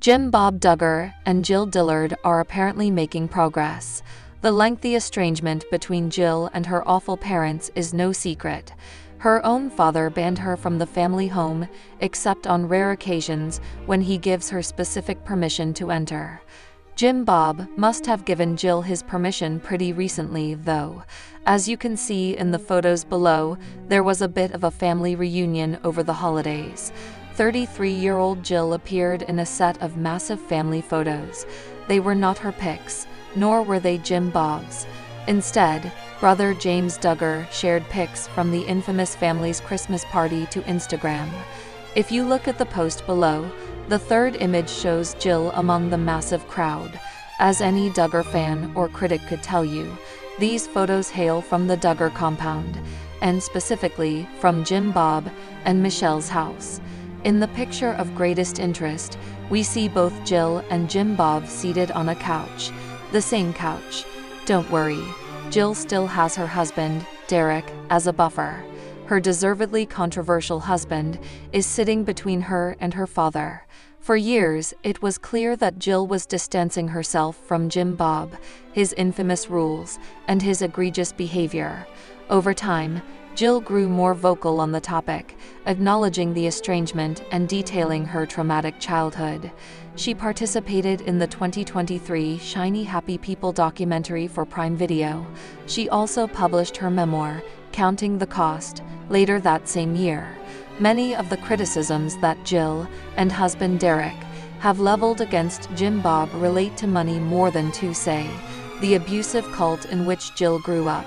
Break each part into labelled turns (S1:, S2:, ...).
S1: Jim Bob Duggar and Jill Dillard are apparently making progress. The lengthy estrangement between Jill and her awful parents is no secret. Her own father banned her from the family home, except on rare occasions when he gives her specific permission to enter. Jim Bob must have given Jill his permission pretty recently, though. As you can see in the photos below, there was a bit of a family reunion over the holidays. 33-year-old Jill appeared in a set of massive family photos. They were not her pics, nor were they Jim Bob's. Instead, brother James Duggar shared pics from the infamous family's Christmas party to Instagram. If you look at the post below, the third image shows Jill among the massive crowd. As any Duggar fan or critic could tell you, these photos hail from the Duggar compound, and specifically from Jim Bob and Michelle's house. In the picture of greatest interest, we see both Jill and Jim Bob seated on a couch. The same couch. Don't worry, Jill still has her husband, Derick, as a buffer. Her deservedly controversial husband is sitting between her and her father. For years, it was clear that Jill was distancing herself from Jim Bob, his infamous rules, and his egregious behavior. Over time, Jill grew more vocal on the topic, acknowledging the estrangement and detailing her traumatic childhood. She participated in the 2023 Shiny Happy People documentary for Prime Video. She also published her memoir, Counting the Cost, later that same year. Many of the criticisms that Jill and husband Derick have leveled against Jim Bob relate to money more than to, say, the abusive cult in which Jill grew up.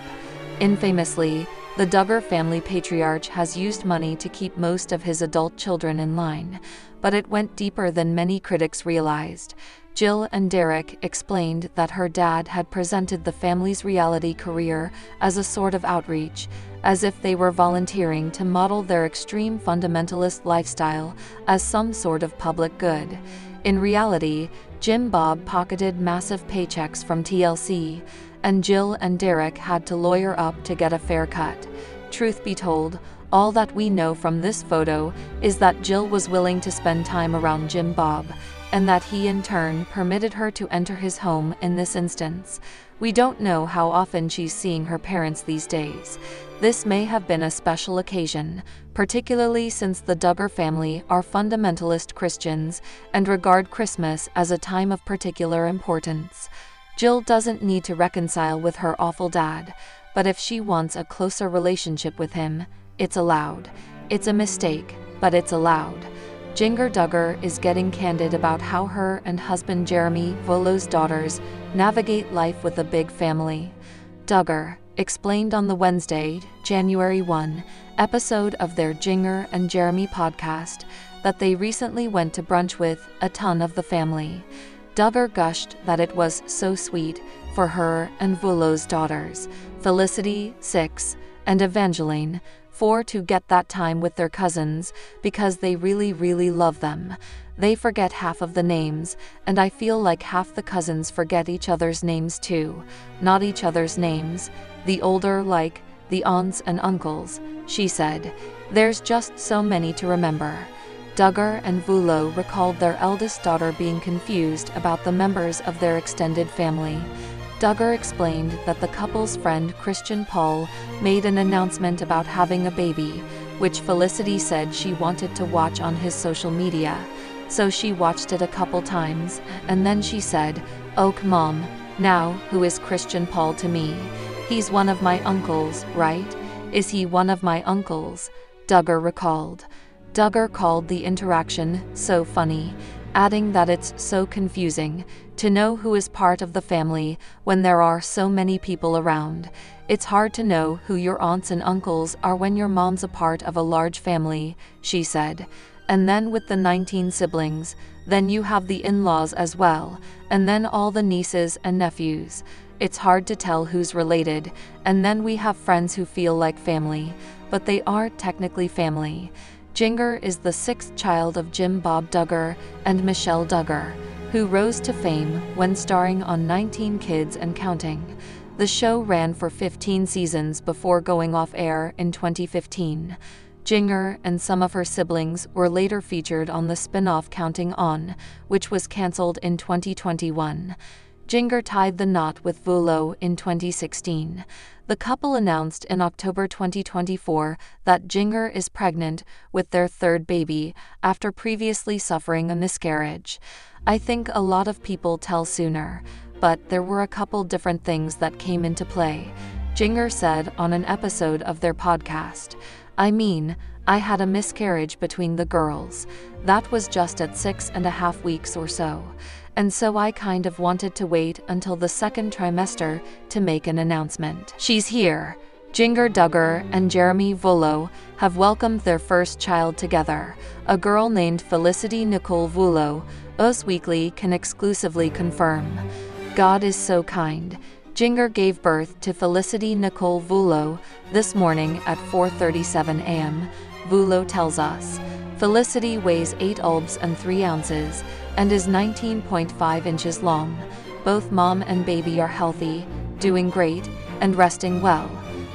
S1: Infamously, the Duggar family patriarch has used money to keep most of his adult children in line, but it went deeper than many critics realized. Jill and Derick explained that her dad had presented the family's reality career as a sort of outreach, as if they were volunteering to model their extreme fundamentalist lifestyle as some sort of public good. In reality, Jim Bob pocketed massive paychecks from TLC, and Jill and Derick had to lawyer up to get a fair cut. Truth be told, all that we know from this photo is that Jill was willing to spend time around Jim Bob, and that he in turn permitted her to enter his home in this instance. We don't know how often she's seeing her parents these days. This may have been a special occasion, particularly since the Duggar family are fundamentalist Christians and regard Christmas as a time of particular importance. Jill doesn't need to reconcile with her awful dad, but if she wants a closer relationship with him, it's allowed. It's a mistake, but it's allowed. Jinger Duggar is getting candid about how her and husband Jeremy Volo's daughters navigate life with a big family. Duggar explained on the Wednesday, January 1, episode of their Jinger and Jeremy podcast that they recently went to brunch with a ton of the family. Duggar gushed that it was so sweet for her and Volo's daughters, Felicity, 6, and Evangeline, 4, to get that time with their cousins because they really love them. They forget half of the names, and I feel like half the cousins forget each other's names too. Not each other's names, the older, like the aunts and uncles, she said. There's just so many to remember. Duggar and Volo recalled their eldest daughter being confused about the members of their extended family. Duggar explained that the couple's friend Christian Paul made an announcement about having a baby, which Felicity said she wanted to watch on his social media. So she watched it a couple times, and then she said, "Oh, Mom, now, who is Christian Paul to me? He's one of my uncles, right? Is he one of my uncles?" Duggar recalled. Duggar called the interaction so funny, adding that it's so confusing to know who is part of the family when there are so many people around. It's hard to know who your aunts and uncles are when your mom's a part of a large family, she said. And then with the 19 siblings, then you have the in-laws as well, and then all the nieces and nephews. It's hard to tell who's related, and then we have friends who feel like family, but they aren't technically family. Jinger is the 6th child of Jim Bob Duggar and Michelle Duggar, who rose to fame when starring on 19 Kids and Counting. The show ran for 15 seasons before going off air in 2015. Duggar and some of her siblings were later featured on the spin-off Counting On, which was cancelled in 2021. Duggar tied the knot with Vuolo in 2016. The couple announced in October 2024 that Duggar is pregnant with their third baby after previously suffering a miscarriage. I think a lot of people tell sooner, but there were a couple different things that came into play. Duggar said on an episode of their podcast, I had a miscarriage between the girls. That was just at 6.5 weeks or so. And so I kind of wanted to wait until the second trimester to make an announcement. She's here. Josiah Duggar and Jeremy Vuolo have welcomed their first child together, a girl named Felicity Nicole Vuolo. Us Weekly can exclusively confirm. God is so kind. Duggar gave birth to Felicity Nicole Vuolo this morning at 4:37 a.m., Vuolo tells us. Felicity weighs 8 ulbs and 3 ounces and is 19.5 inches long. Both mom and baby are healthy, doing great, and resting well.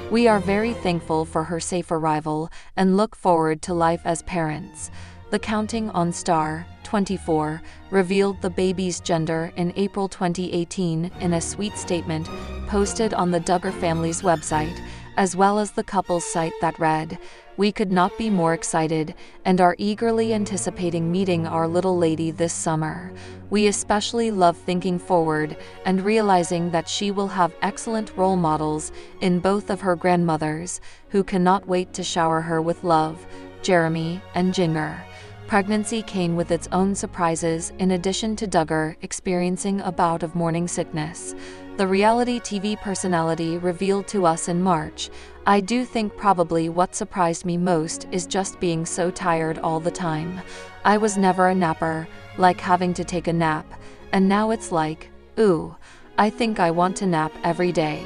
S1: We are very thankful for her safe arrival and look forward to life as parents. The Counting On star, 24, revealed the baby's gender in April 2018 in a sweet statement posted on the Duggar family's website, as well as the couple's site that read, "We could not be more excited and are eagerly anticipating meeting our little lady this summer. We especially love thinking forward and realizing that she will have excellent role models in both of her grandmothers, who cannot wait to shower her with love, Jeremy and Duggar." Pregnancy came with its own surprises in addition to Duggar experiencing a bout of morning sickness. The reality TV personality revealed to us in March, "I do think probably what surprised me most is just being so tired all the time. I was never a napper, like having to take a nap, and now it's like, ooh, I think I want to nap every day."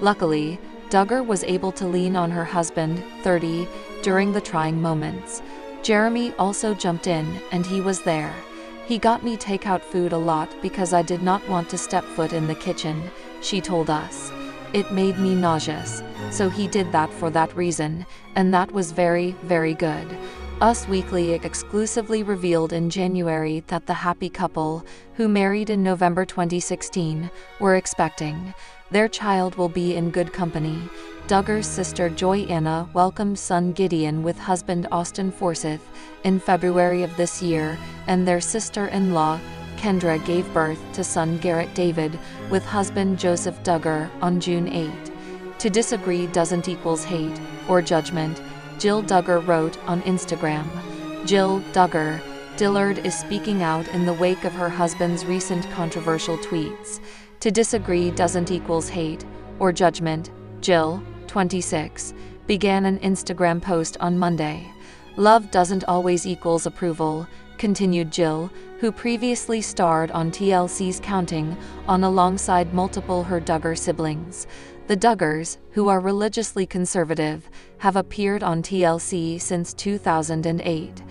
S1: Luckily, Duggar was able to lean on her husband, 30, during the trying moments. Jeremy also jumped in, and he was there. "He got me takeout food a lot because I did not want to step foot in the kitchen," she told us. "It made me nauseous, so he did that for that reason, and that was very, very good." Us Weekly exclusively revealed in January that the happy couple, who married in November 2016, were expecting. Their child will be in good company. Duggar's sister Joy Anna welcomed son Gideon with husband Austin Forsyth in February of this year, and their sister-in-law Kendra gave birth to son Garrett David with husband Joseph Duggar on June 8. "To disagree doesn't equal hate or judgment," Jill Duggar wrote on Instagram. Jill Duggar, Dillard is speaking out in the wake of her husband's recent controversial tweets. "To disagree doesn't equal hate or judgment," Jill, 26, began an Instagram post on Monday. "Love doesn't always equals approval," continued Jill, who previously starred on TLC's Counting On alongside multiple her Duggar siblings. The Duggars, who are religiously conservative, have appeared on TLC since 2008.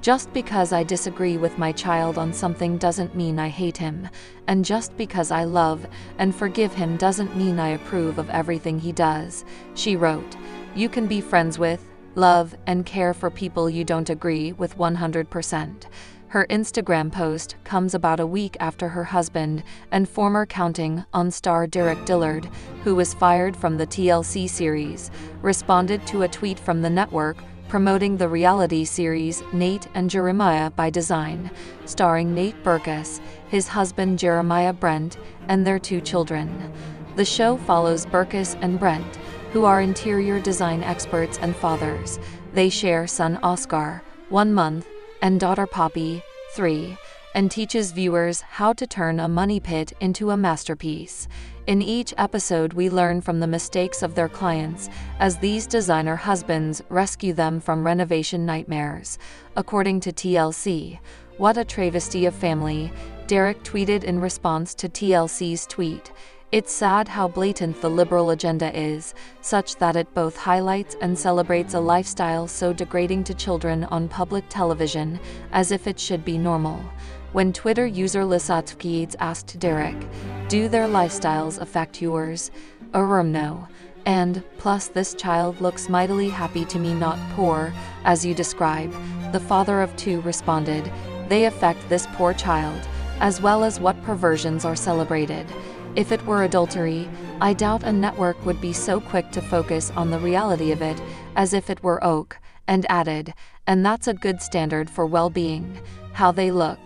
S1: "Just because I disagree with my child on something doesn't mean I hate him, and just because I love and forgive him doesn't mean I approve of everything he does," she wrote. "You can be friends with, love, and care for people you don't agree with 100%. Her Instagram post comes about a week after her husband and former Counting On star Derick Dillard, who was fired from the TLC series, responded to a tweet from the network promoting the reality series Nate and Jeremiah by Design, starring Nate Berkus, his husband Jeremiah Brent, and their 2 children. The show follows Berkus and Brent, who are interior design experts and fathers. They share son Oscar, 1 month, and daughter Poppy, 3, and teaches viewers how to turn a money pit into a masterpiece. In each episode we learn from the mistakes of their clients as these designer husbands rescue them from renovation nightmares. According to TLC, "What a travesty of family," Derick tweeted in response to TLC's tweet. "It's sad how blatant the liberal agenda is, such that it both highlights and celebrates a lifestyle so degrading to children on public television, as if it should be normal." When Twitter user Lisatkides asked Derick, "Do their lifestyles affect yours?" No. And, plus this child looks mightily happy to me, not poor, as you describe," the father of two responded. "They affect this poor child, as well as what perversions are celebrated. If it were adultery, I doubt a network would be so quick to focus on the reality of it as if it were oak," and added, "and that's a good standard for well-being, how they look.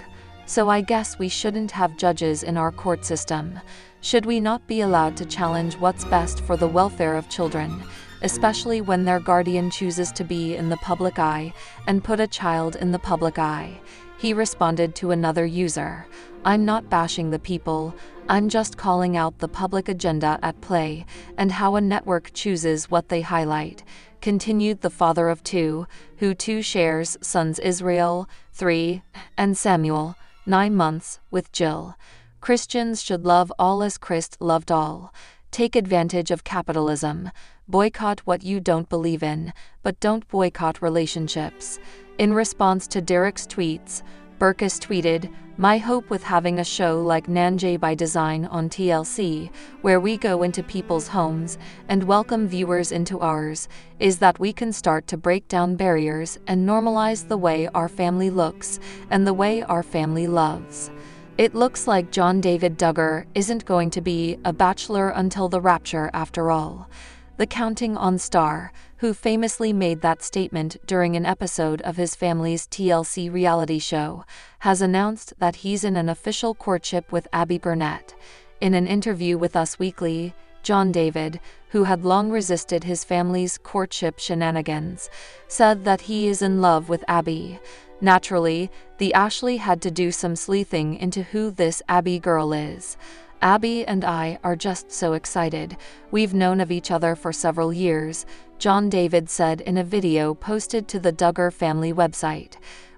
S1: So I guess we shouldn't have judges in our court system. Should we not be allowed to challenge what's best for the welfare of children, especially when their guardian chooses to be in the public eye and put a child in the public eye?" He responded to another user, "I'm not bashing the people, I'm just calling out the public agenda at play and how a network chooses what they highlight," continued the father of two, who too shares sons Israel, 3, and Samuel, 9 months, with Jill. "Christians should love all as Christ loved all. Take advantage of capitalism. Boycott what you don't believe in, but don't boycott relationships." In response to Derick's tweets, Burkus tweeted, "My hope with having a show like Nanjay by Design on TLC, where we go into people's homes and welcome viewers into ours, is that we can start to break down barriers and normalize the way our family looks and the way our family loves." It looks like John David Duggar isn't going to be a bachelor until the rapture after all. The Counting On star, who famously made that statement during an episode of his family's TLC reality show, has announced that he's in an official courtship with Abby Burnett. In an interview with Us Weekly, John David, who had long resisted his family's courtship shenanigans, said that he is in love with Abby. Naturally, the Ashley had to do some sleuthing into who this Abby girl is. "Abby and I are just so excited. We've known of each other for several years," John David said in a video posted to the Duggar family website.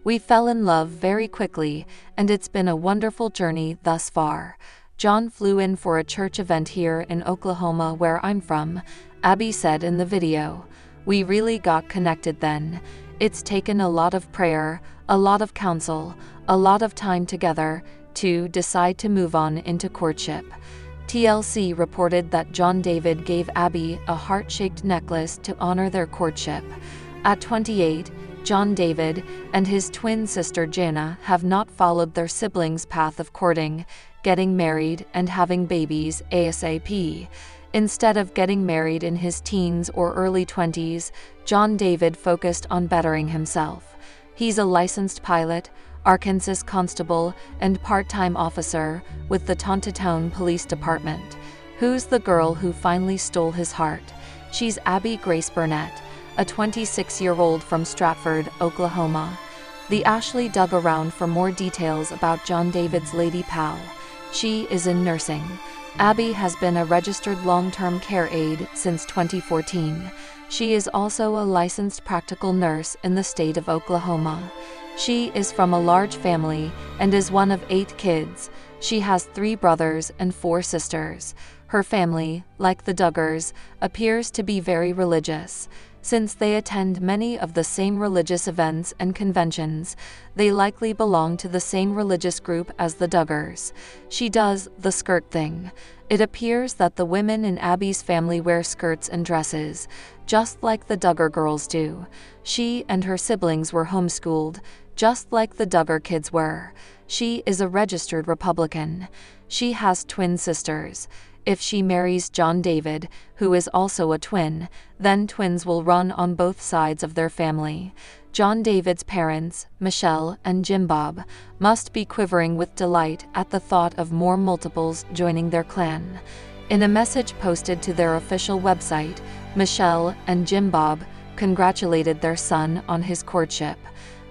S1: "We fell in love very quickly, and it's been a wonderful journey thus far. John flew in for a church event here in Oklahoma where I'm from," Abby said in the video. "We really got connected then. It's taken a lot of prayer, a lot of counsel, a lot of time together to decide to move on into courtship." TLC reported that John David gave Abby a heart-shaped necklace to honor their courtship. At 28, John David and his twin sister Jana have not followed their siblings' path of courting, getting married, and having babies ASAP. Instead of getting married in his teens or early 20s, John David focused on bettering himself. He's a licensed pilot, Arkansas constable, and part-time officer with the Tontitown Police Department. Who's the girl who finally stole his heart? She's Abby Grace Burnett, a 26-year-old from Stratford, Oklahoma. The Ashley dug around for more details about John David's lady pal. She is in nursing. Abby has been a registered long-term care aide since 2014. She is also a licensed practical nurse in the state of Oklahoma. She is from a large family and is one of 8 kids. She has 3 brothers and 4 sisters. Her family, like the Duggars, appears to be very religious. Since they attend many of the same religious events and conventions, they likely belong to the same religious group as the Duggars. She does the skirt thing. It appears that the women in Abby's family wear skirts and dresses, just like the Duggar girls do. She and her siblings were homeschooled, just like the Duggar kids were. She is a registered Republican. She has twin sisters. If she marries John David, who is also a twin, then twins will run on both sides of their family. John David's parents, Michelle and Jim Bob, must be quivering with delight at the thought of more multiples joining their clan. In a message posted to their official website, Michelle and Jim Bob congratulated their son on his courtship.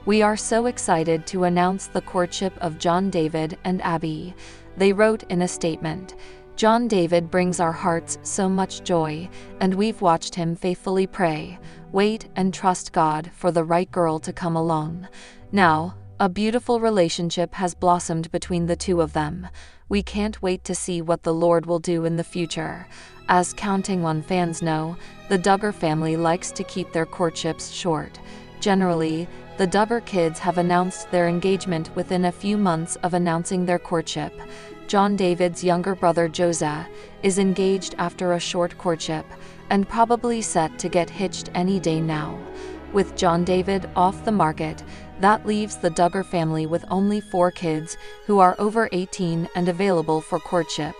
S1: "We are so excited to announce the courtship of John David and Abby," they wrote in a statement. "John David brings our hearts so much joy, and we've watched him faithfully pray, wait, and trust God for the right girl to come along. Now, a beautiful relationship has blossomed between the two of them. We can't wait to see what the Lord will do in the future." As Counting On fans know, the Duggar family likes to keep their courtships short. Generally, the Duggar kids have announced their engagement within a few months of announcing their courtship. John David's younger brother Josiah is engaged after a short courtship. and probably set to get hitched any day now. With John David off the market, that leaves the Duggar family with only 4 kids who are over 18 and available for courtship.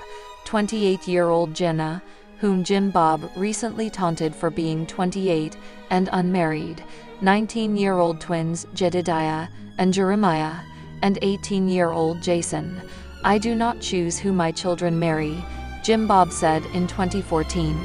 S1: 28-year-old Jenna, whom Jim Bob recently taunted for being 28 and unmarried, 19-year-old twins Jedediah and Jeremiah, and 18-year-old Jason. "I do not choose who my children marry," Jim Bob said in 2014.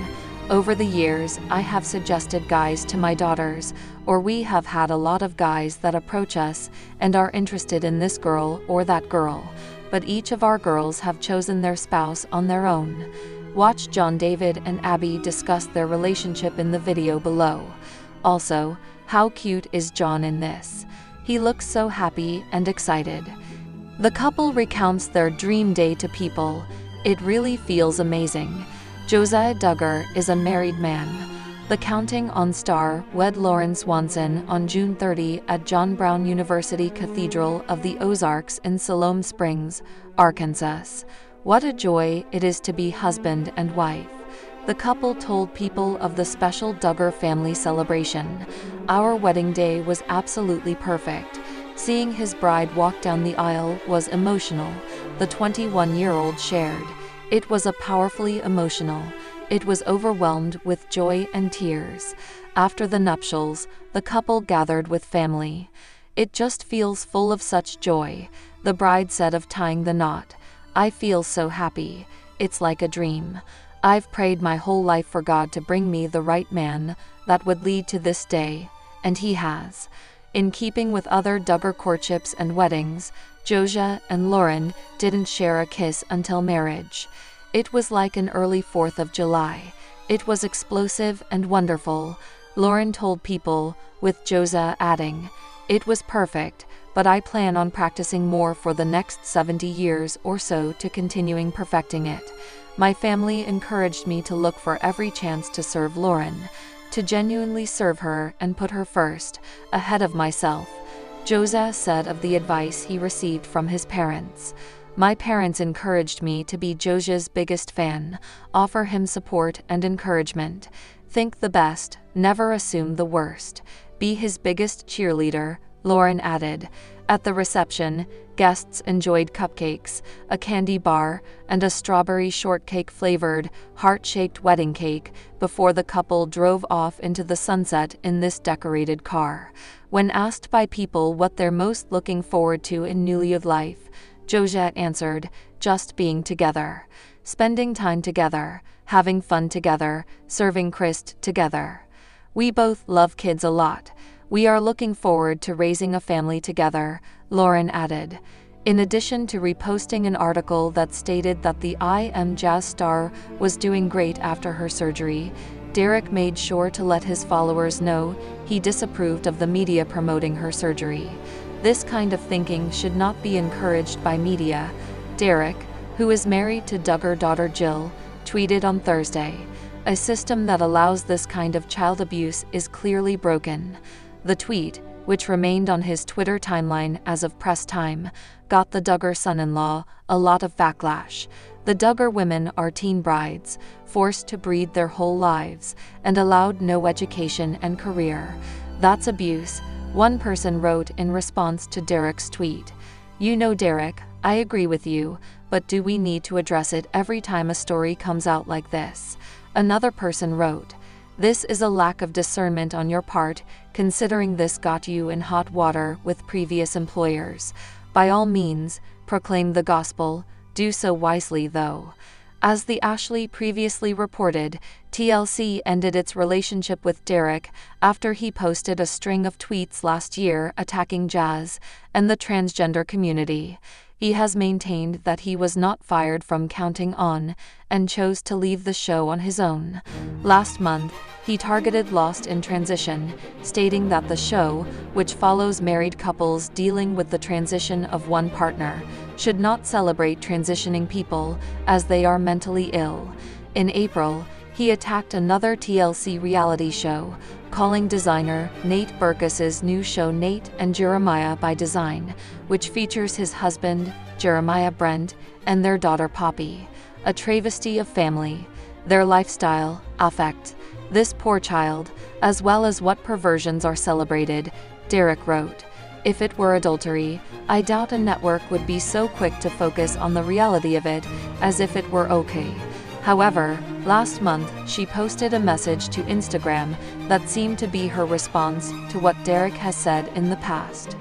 S1: "Over the years, I have suggested guys to my daughters, or we have had a lot of guys that approach us and are interested in this girl or that girl, but each of our girls have chosen their spouse on their own." Watch John David and Abby discuss their relationship in the video below. Also, how cute is John in this? He looks so happy and excited. The couple recounts their dream day to people. "It really feels amazing." Josiah Duggar is a married man. The Counting On star wed Lauren Swanson on June 30 at John Brown University Cathedral of the Ozarks in Siloam Springs, Arkansas. "What a joy it is to be husband and wife." The couple told People of the special Duggar family celebration. "Our wedding day was absolutely perfect. Seeing his bride walk down the aisle was emotional," the 21-year-old shared. "It was a powerfully emotional. It was overwhelmed with joy and tears." After the nuptials, the couple gathered with family. "It just feels full of such joy," the bride said of tying the knot. "I feel so happy. It's like a dream. I've prayed my whole life for God to bring me the right man that would lead to this day, and He has." In keeping with other Duggar courtships and weddings, Josiah and Lauren didn't share a kiss until marriage. "It was like an early 4th of July. It was explosive and wonderful," Lauren told People, with Josiah adding, "It was perfect, but I plan on practicing more for the next 70 years or so to continuing perfecting it. My family encouraged me to look for every chance to serve Lauren, to genuinely serve her and put her first, ahead of myself," Josiah said of the advice he received from his parents. "My parents encouraged me to be Josiah's biggest fan, offer him support and encouragement. Think the best, never assume the worst. Be his biggest cheerleader," Lauren added. At the reception, guests enjoyed cupcakes, a candy bar, and a strawberry shortcake-flavored, heart-shaped wedding cake before the couple drove off into the sunset in this decorated car. When asked by People what they're most looking forward to in newlywed life, Josiah answered, "Just being together. Spending time together, having fun together, serving Christ together. We both love kids a lot. We are looking forward to raising a family together," Lauren added. In addition to reposting an article that stated that the I Am Jazz star was doing great after her surgery, Derick made sure to let his followers know he disapproved of the media promoting her surgery. "This kind of thinking should not be encouraged by media," Derick, who is married to Duggar daughter Jill, tweeted on Thursday. "A system that allows this kind of child abuse is clearly broken." The tweet, which remained on his Twitter timeline as of press time, got the Duggar son-in-law a lot of backlash. The Duggar women are teen brides, forced to breed their whole lives, and allowed no education and career. "That's abuse," one person wrote in response to Derick's tweet. "You know, Derick, I agree with you, but do we need to address it every time a story comes out like this?" Another person wrote, "This is a lack of discernment on your part, considering this got you in hot water with previous employers. By all means, proclaim the gospel, do so wisely though." As the Ashley previously reported, TLC ended its relationship with Derick after he posted a string of tweets last year attacking jazz and the transgender community. He has maintained that he was not fired from Counting On and chose to leave the show on his own. Last month, he targeted Lost in Transition, stating that the show, which follows married couples dealing with the transition of one partner, should not celebrate transitioning people as they are mentally ill. In April, he attacked another TLC reality show, calling designer Nate Berkus's new show Nate and Jeremiah by Design, which features his husband, Jeremiah Brent, and their daughter Poppy, a travesty of family, their lifestyle, affect, This poor child, as well as what perversions are celebrated, Derick wrote. If it were adultery, I doubt a network would be so quick to focus on the reality of it as if it were okay. However, last month she posted a message to Instagram that seemed to be her response to what Derick has said in the past.